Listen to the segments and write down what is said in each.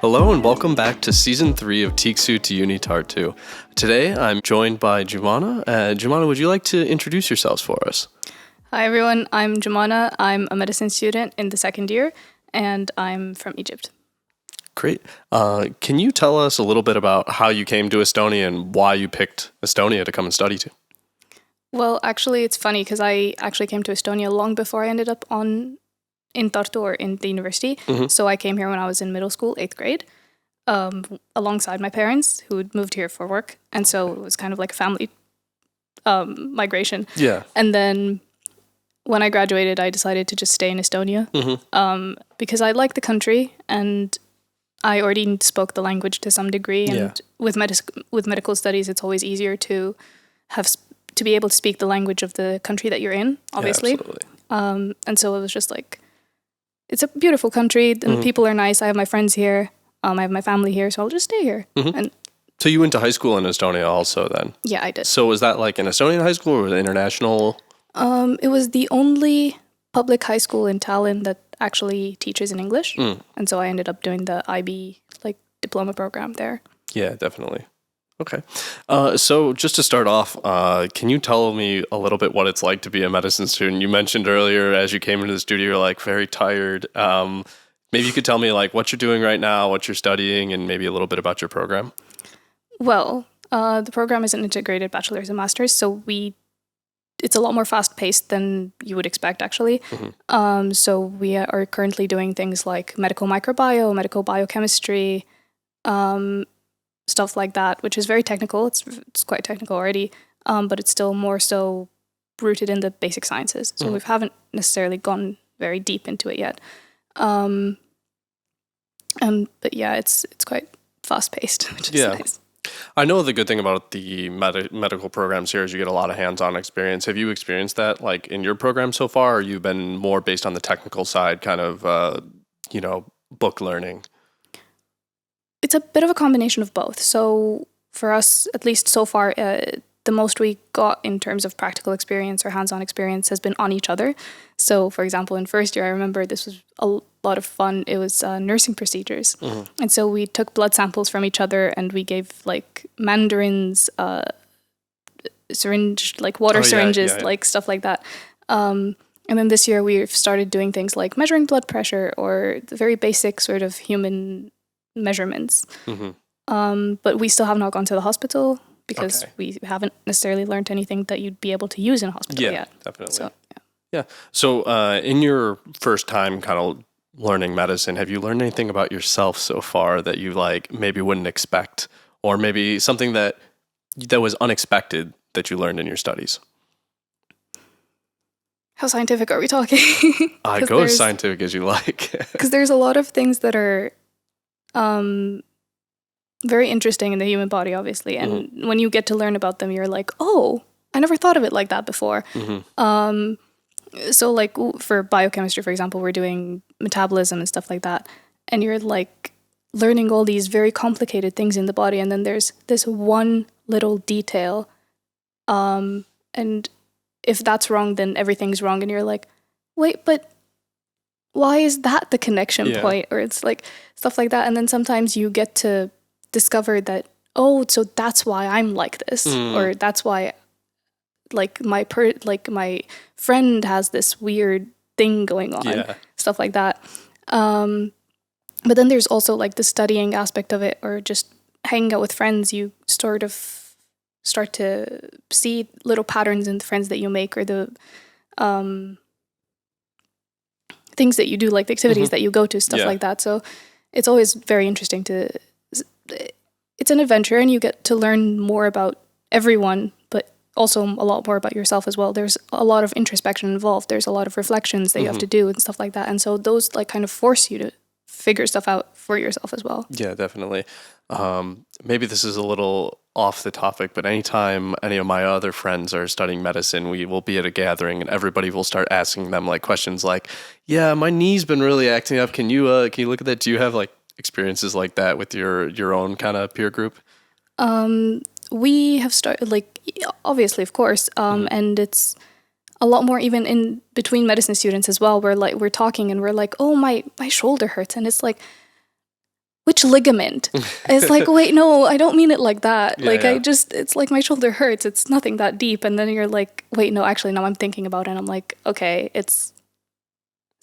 Hello and welcome back to Season 3 of Tiksu to UniTartu. Today I'm joined by Jumana. Jumana, would you like to introduce yourselves for us? Hi everyone, I'm Jumana. I'm a medicine student in the second year and I'm from Egypt. Great. Can you tell us a little bit about how you came to Estonia and why you picked Estonia to come and study to? Well, actually it's funny because I actually came to Estonia long before I ended up in Tartu or in the university. Mm-hmm. So I came here when I was in middle school, 8th grade, alongside my parents who had moved here for work. And so it was kind of like a family migration. Yeah. And then when I graduated, I decided to just stay in Estonia because I like the country and I already spoke the language to some degree. And with medical studies, it's always easier to be able to speak the language of the country that you're in, obviously. Yeah, absolutely. And so it was just like, it's a beautiful country and the people are nice. I have my friends here. I have my family here, so I'll just stay here. And so you went to high school in Estonia also then? yeah, I did. So was that like an Estonian high school or was it international? It was the only public high school in Tallinn that actually teaches in English. And so I ended up doing the IB diploma program there. Yeah, definitely. Okay. So just to start off, can you tell me a little bit what it's like to be a medicine student? You mentioned earlier as you came into the studio, you're like very tired. Maybe you could tell me like what you're doing right now, what you're studying, and maybe a little bit about your program. Well, the program is an integrated bachelor's and master's, so it's a lot more fast-paced than you would expect, actually. So we are currently doing things like medical microbiome, medical biochemistry, stuff like that, which is very technical. It's quite technical already, but it's still more so rooted in the basic sciences. So we haven't necessarily gone very deep into it yet. But yeah, it's quite fast-paced, which is nice. I know the good thing about the medical programs here is you get a lot of hands-on experience. Have you experienced that like in your program so far, or you've been more based on the technical side, kind of, book learning? It's a bit of a combination of both. So for us, at least so far, the most we got in terms of practical experience or hands-on experience has been on each other. So for example, in first year, I remember this was a lot of fun. It was nursing procedures. And so we took blood samples from each other and we gave like mandarins, syringe, like water syringes, like stuff like that. And then this year we've started doing things like measuring blood pressure or the very basic sort of human measurements. But we still have not gone to the hospital because we haven't necessarily learned anything that you'd be able to use in a hospital yet. Yeah, definitely. So in your first time kind of learning medicine, have you learned anything about yourself so far that you like maybe wouldn't expect, or maybe something that was unexpected that you learned in your studies? How scientific are we talking? Go as scientific as you like. Because there's a lot of things that are very interesting in the human body, obviously. And when you get to learn about them, you're like, oh, I never thought of it like that before. So like for biochemistry, for example, we're doing metabolism and stuff like that. And you're like learning all these very complicated things in the body. And then there's this one little detail. And if that's wrong, then everything's wrong. And you're like, wait, but why is that the connection point? Or it's like stuff like that. And then sometimes you get to discover that, oh, so that's why I'm like this. Or that's why like my friend has this weird thing going on, stuff like that. But then there's also like the studying aspect of it, or just hanging out with friends. You sort of start to see little patterns in the friends that you make, or the things that you do, like the activities that you go to, stuff like that. So it's always very interesting it's an adventure, and you get to learn more about everyone, but also a lot more about yourself as well. There's a lot of introspection involved. There's a lot of reflections that you have to do and stuff like that. And so those like kind of force you to figure stuff out for yourself as well. Yeah, definitely. Maybe this is a little off the topic, but anytime any of my other friends are studying medicine, we will be at a gathering and everybody will start asking them like questions like, yeah, my knee's been really acting up. Can you look at that? Do you have like experiences like that with your own kind of peer group? We have started, like, obviously, of course, and it's a lot more even in between medicine students as well, where like we're talking and we're like, oh, my shoulder hurts, and it's like, which ligament? It's like, wait, no, I don't mean it like that. Yeah, like, yeah. it's like my shoulder hurts. It's nothing that deep. And then you're like, wait, no, actually, now I'm thinking about it. And I'm like, okay, it's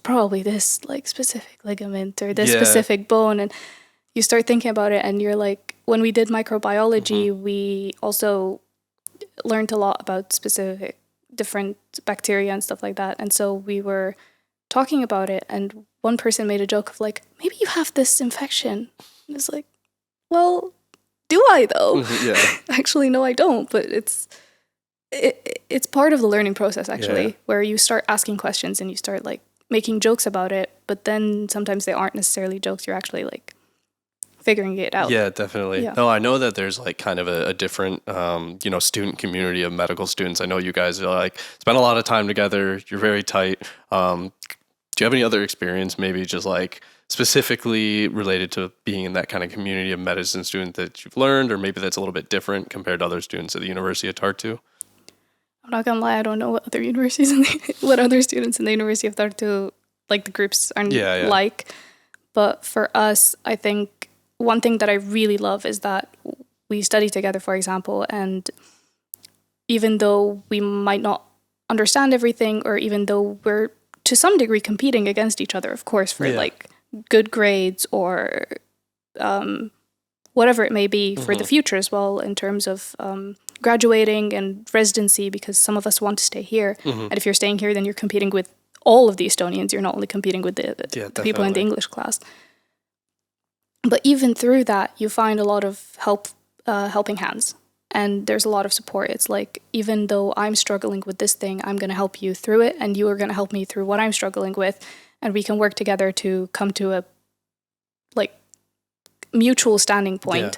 probably this like specific ligament or this Yeah. specific bone. And you start thinking about it, and you're like, when we did microbiology, we also learned a lot about specific different bacteria and stuff like that. And so we were talking about it, and one person made a joke of like, maybe you have this infection. And it's like, well, do I though? Yeah. Actually, no, I don't. But it's part of the learning process, actually, where you start asking questions and you start like making jokes about it. But then sometimes they aren't necessarily jokes. You're actually like figuring it out. Yeah, definitely. Yeah. No, I know that there's like kind of a different, student community of medical students. I know you guys are like spend a lot of time together. You're very tight. Do you have any other experience, maybe just like specifically related to being in that kind of community of medicine student that you've learned, or maybe that's a little bit different compared to other students at the University of Tartu? I'm not gonna lie, I don't know what other universities what other students in the University of Tartu, like the groups are like. But for us, I think one thing that I really love is that we study together, for example, and even though we might not understand everything, or even though we're to some degree competing against each other, of course, for like good grades or whatever it may be for the future as well, in terms of graduating and residency, because some of us want to stay here. And if you're staying here, then you're competing with all of the Estonians. You're not only competing with the people in the English class. But even through that, you find a lot of helping hands. And there's a lot of support. It's like, even though I'm struggling with this thing, I'm going to help you through it, and you are going to help me through what I'm struggling with. And we can work together to come to a like mutual standing point.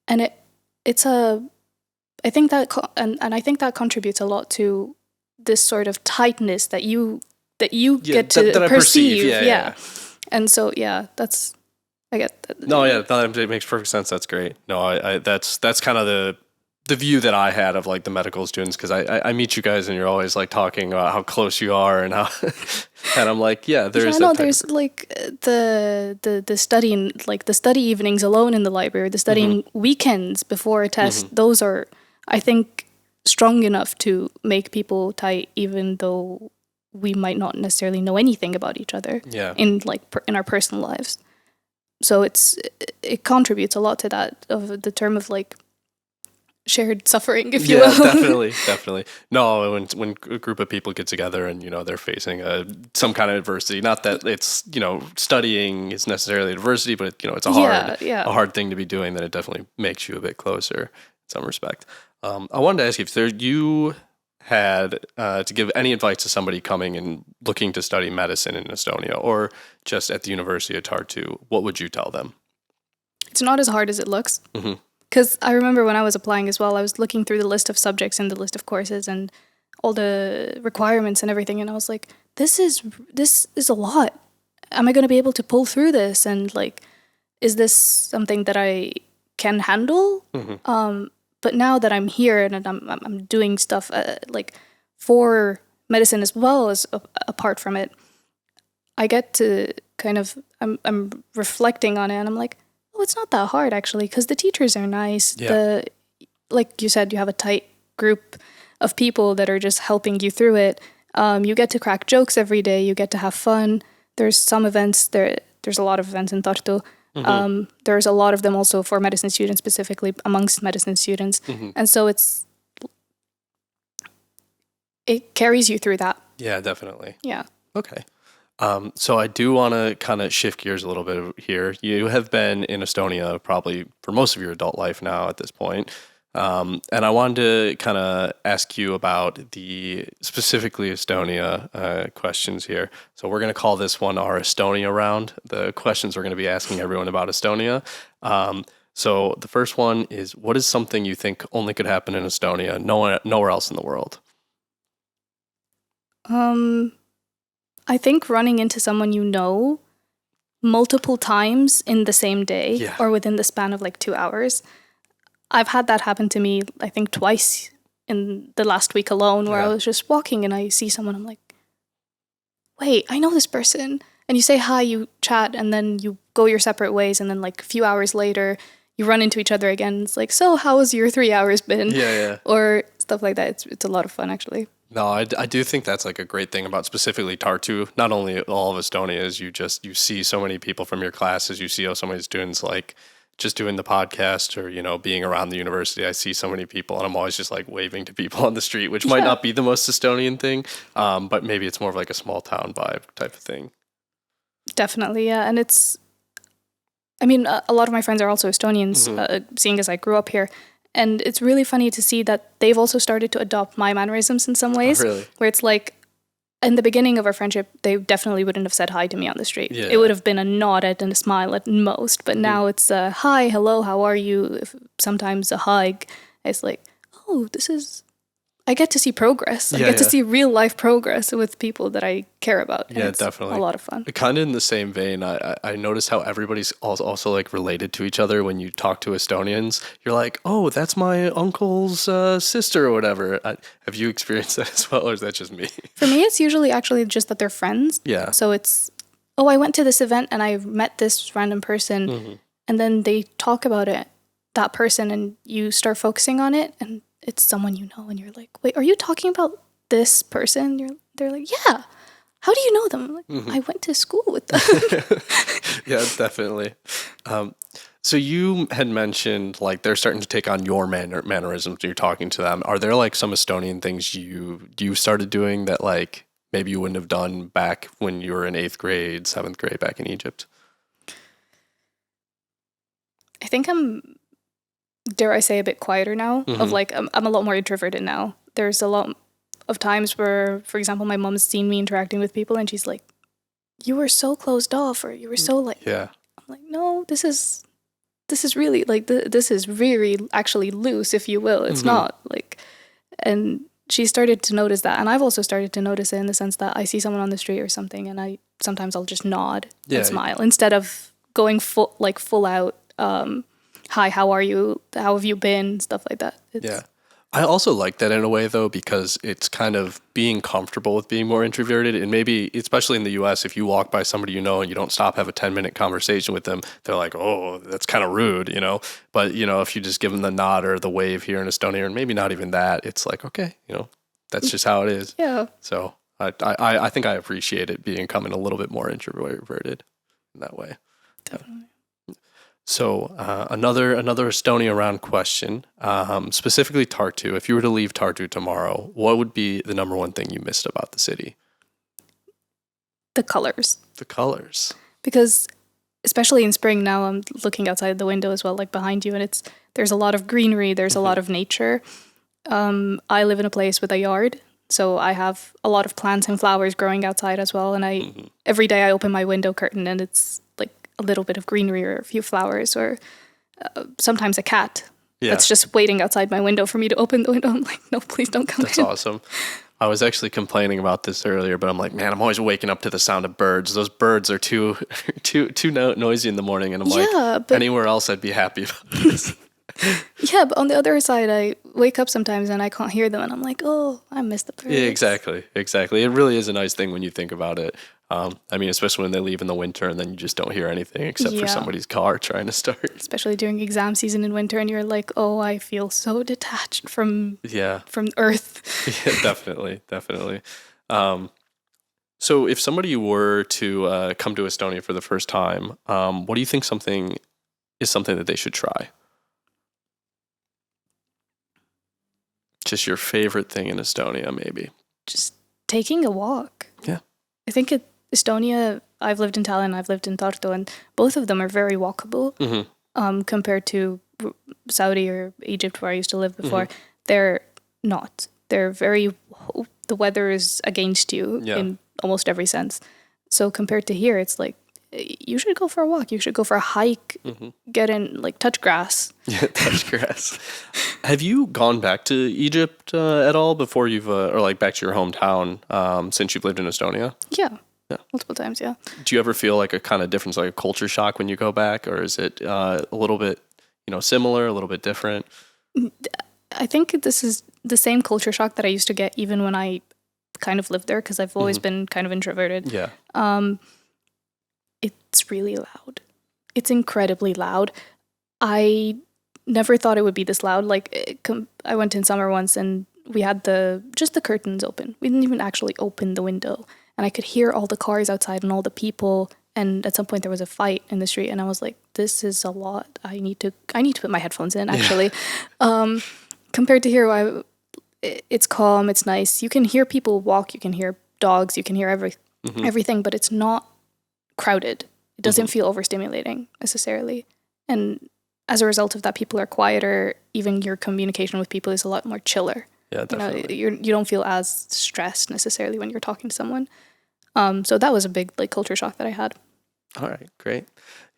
And I think that I think that contributes a lot to this sort of tightness that you get to that I perceive. Yeah. And so that's, I get that. No, yeah, it makes perfect sense. That's great. No, I that's kind of the view that I had of like the medical students, because I meet you guys and you're always like talking about how close you are and how, and I'm like, there's like the studying, like the study evenings alone in the library, the studying weekends before a test. Those are, I think, strong enough to make people tight, even though we might not necessarily know anything about each other. In our personal lives. So it contributes a lot to that, of the term of like shared suffering, if you will. Definitely. No, when a group of people get together and they're facing some kind of adversity, not that it's studying is necessarily adversity, but it's a hard thing to be doing, then it definitely makes you a bit closer in some respect. I wanted to ask you if you had to give any advice to somebody coming and looking to study medicine in Estonia, or just at the University of Tartu, what would you tell them? It's not as hard as it looks. Because I remember when I was applying as well, I was looking through the list of subjects and the list of courses and all the requirements and everything, and I was like, this is a lot. Am I going to be able to pull through this? And like, is this something that I can handle? But now that I'm here and I'm doing stuff like for medicine as well as apart from it, I get to kind of, I'm reflecting on it, and I'm like, oh, it's not that hard actually, because the teachers are nice. Like you said, you have a tight group of people that are just helping you through it. You get to crack jokes every day. You get to have fun. There's some events there's a lot of events in Tartu. There's a lot of them also for medicine students, specifically amongst medicine students. And so it carries you through that. Yeah, definitely. Yeah. Okay. So I do want to kind of shift gears a little bit here. You have been in Estonia probably for most of your adult life now at this point. And I wanted to kind of ask you about the specifically Estonia questions here. So we're going to call this one our Estonia Round. The questions we're going to be asking everyone about Estonia. So the first one is, what is something you think only could happen in Estonia, nowhere else in the world? I think running into someone you know multiple times in the same day or within the span of like 2 hours. I've had that happen to me, I think, twice in the last week alone, where I was just walking and I see someone, I'm like, wait, I know this person. and you say hi, you chat, and then you go your separate ways, and then like a few hours later, you run into each other again. It's like, so how has your 3 hours been? Yeah. Or stuff like that. It's a lot of fun, actually. No, I do think that's like a great thing about specifically Tartu. Not only all of Estonia is you see so many people from your classes. You see how so many students like just doing the podcast or, being around the university. I see so many people and I'm always just like waving to people on the street, which might not be the most Estonian thing. But maybe it's more of like a small town vibe type of thing. Definitely, yeah. And a lot of my friends are also Estonians, seeing as I grew up here. And it's really funny to see that they've also started to adopt my mannerisms in some ways. Oh, really? Where it's like, in the beginning of our friendship, they definitely wouldn't have said hi to me on the street. Yeah. It would have been a nod and a smile at most. But now it's a hi, hello, how are you? Sometimes a hug. It's like, oh, I get to see progress. I get to see real life progress with people that I care about. And it's definitely a lot of fun. Kind of in the same vein, I noticed how everybody's also like related to each other when you talk to Estonians. You're like, oh, that's my uncle's sister or whatever. Have you experienced that as well, or is that just me? For me, it's usually actually just that they're friends. Yeah. So it's, oh, I went to this event and I met this random person, and then they talk about that person, and you start focusing on it, and it's someone you know, and you're like, wait, are you talking about this person? They're like, yeah. How do you know them? I'm like, I went to school with them. Yeah, definitely. So you had mentioned like they're starting to take on your mannerisms when you're talking to them. Are there like some Estonian things you started doing that like maybe you wouldn't have done back when you were in 8th grade, 7th grade back in Egypt? I think I'm, dare I say, a bit quieter now. Of like, I'm a lot more introverted now. There's a lot of times where, for example, my mom's seen me interacting with people and she's like, you were so closed off, or you were so like, I'm like, no, this is really like, this is really actually loose, if you will. It's not like, and she started to notice that. And I've also started to notice it in the sense that I see someone on the street or something, and sometimes I'll just nod and smile instead of going full out, hi, how are you? How have you been? Stuff like that. I also like that in a way, though, because it's kind of being comfortable with being more introverted. And maybe, especially in the U.S., if you walk by somebody you know and you don't stop, have a 10-minute conversation with them, they're like, oh, that's kind of rude, But, if you just give them the nod or the wave here in Estonia, and maybe not even that, it's like, okay, that's just how it is. Yeah. So I think I appreciate it becoming a little bit more introverted in that way. Definitely. So another Estonia Round question, specifically Tartu. If you were to leave Tartu tomorrow, what would be the number one thing you missed about the city? The colors. The colors. Because especially in spring now, I'm looking outside the window as well, like behind you, and there's a lot of greenery, there's a lot of nature. I live in a place with a yard, so I have a lot of plants and flowers growing outside as well, and every day I open my window curtain and it's like a little bit of greenery or a few flowers, or sometimes a cat that's just waiting outside my window for me to open the window. I'm like, no, please don't come in. That's awesome. I was actually complaining about this earlier, but I'm like, man, I'm always waking up to the sound of birds. Those birds are too noisy in the morning, and I'm like, but anywhere else I'd be happy about this. Yeah, but on the other side, I wake up sometimes and I can't hear them, and I'm like, oh, I miss the birds. Yeah, exactly. It really is a nice thing when you think about it. Especially when they leave in the winter and then you just don't hear anything except for somebody's car trying to start. Especially during exam season in winter, and you're like, oh, I feel so detached from Earth. Yeah, definitely. So if somebody were to come to Estonia for the first time, what do you think something that they should try? Just your favorite thing in Estonia, maybe. Just taking a walk. Yeah. I think Estonia, I've lived in Tallinn, I've lived in Tartu, and both of them are very walkable compared to Saudi or Egypt, where I used to live before. They're not. They're very, the weather is against you in almost every sense. So compared to here, it's like, you should go for a walk. You should go for a hike, get in, touch grass. Yeah, touch grass. Have you gone back to Egypt at all before or back to your hometown since you've lived in Estonia? Yeah, multiple times, yeah. Do you ever feel like a kind of difference, like a culture shock when you go back, or is it a little bit, similar, a little bit different? I think this is the same culture shock that I used to get even when I kind of lived there, because I've always been kind of introverted. Yeah. it's really loud. It's incredibly loud. I never thought it would be this loud. Like, I went in summer once and we had just the curtains open. We didn't even actually open the window. And I could hear all the cars outside and all the people. And at some point there was a fight in the street and I was like, this is a lot. I need to put my headphones in, actually. Compared to here, it's calm, it's nice. You can hear people walk, you can hear dogs, you can hear everything, but it's not crowded. It doesn't feel overstimulating necessarily. And as a result of that, people are quieter. Even your communication with people is a lot more chiller. Yeah, definitely. You don't feel as stressed necessarily when you're talking to someone. So that was a big like culture shock that I had. All right, great.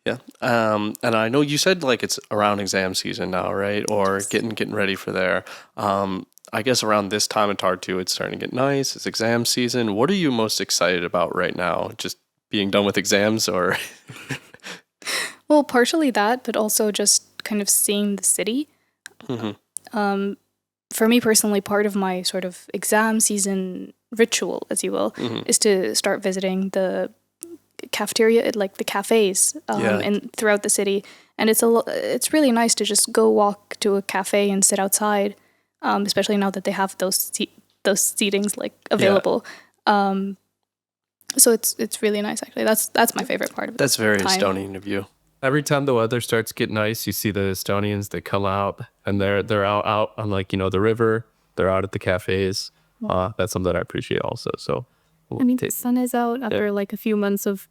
Yeah. And I know you said like it's around exam season now, right? Or getting ready for there. I guess around this time in Tartu, it's starting to get nice. It's exam season. What are you most excited about right now? Just being done with exams, or? Well, partially that, but also just kind of seeing the city. For me personally, part of my sort of exam season ritual, as you will, is to start visiting the cafeteria, like the cafes, and throughout the city. And it's really nice to just go walk to a cafe and sit outside, especially now that they have those seatings like available. So it's really nice, actually. That's my favorite part of it. That's very Estonian of you. Every time the weather starts to get nice, you see the Estonians, they come out and they're out on like, the river. They're out at the cafes. That's something that I appreciate also. So I mean, the sun is out after like a few months of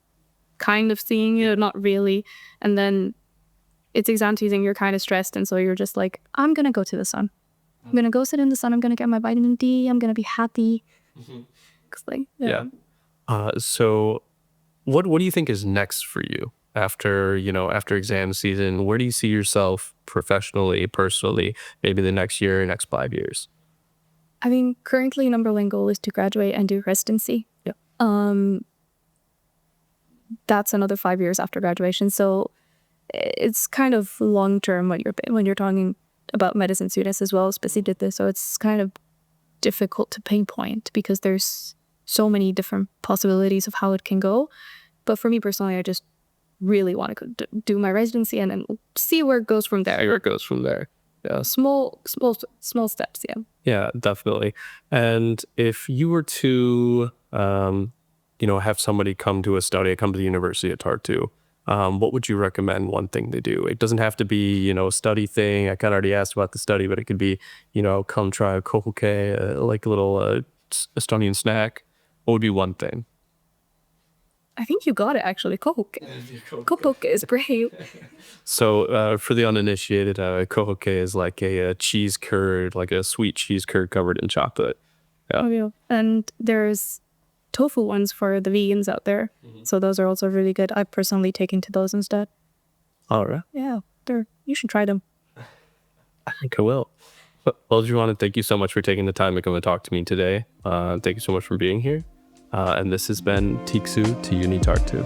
kind of seeing it, not really. And then it's exam season, you're kind of stressed. And so you're just like, I'm going to go to the sun. I'm going to go sit in the sun. I'm going to get my vitamin D. I'm going to be happy. So what do you think is next for you after exam season? Where do you see yourself professionally, personally, maybe the next year, next 5 years? I mean, currently number one goal is to graduate and do residency. Yeah. That's another 5 years after graduation. So it's kind of long term when you're talking about medicine students as well, specifically. So it's kind of difficult to pinpoint because there's so many different possibilities of how it can go. But for me personally, I just really want to do my residency and then see where it goes from there. Yeah, small steps. Yeah. Yeah, definitely. And if you were to, have somebody come to Estonia, come to the University of Tartu, what would you recommend one thing they do? It doesn't have to be, a study thing. I kind of already asked about the study, but it could be, come try a kohuke, like a little Estonian snack. What would be one thing? I think you got it, actually. Kohuke. Kohuke is great. So for the uninitiated, kohuke is like a cheese curd, like a sweet cheese curd covered in chocolate. Yeah. Oh, yeah. And there's tofu ones for the vegans out there. So those are also really good. I've personally taken to those instead. All right. Yeah, you should try them. I think I will. Well, Jumana, thank you so much for taking the time to come and talk to me today. Thank you so much for being here. And this has been Tiksu to UniTartu.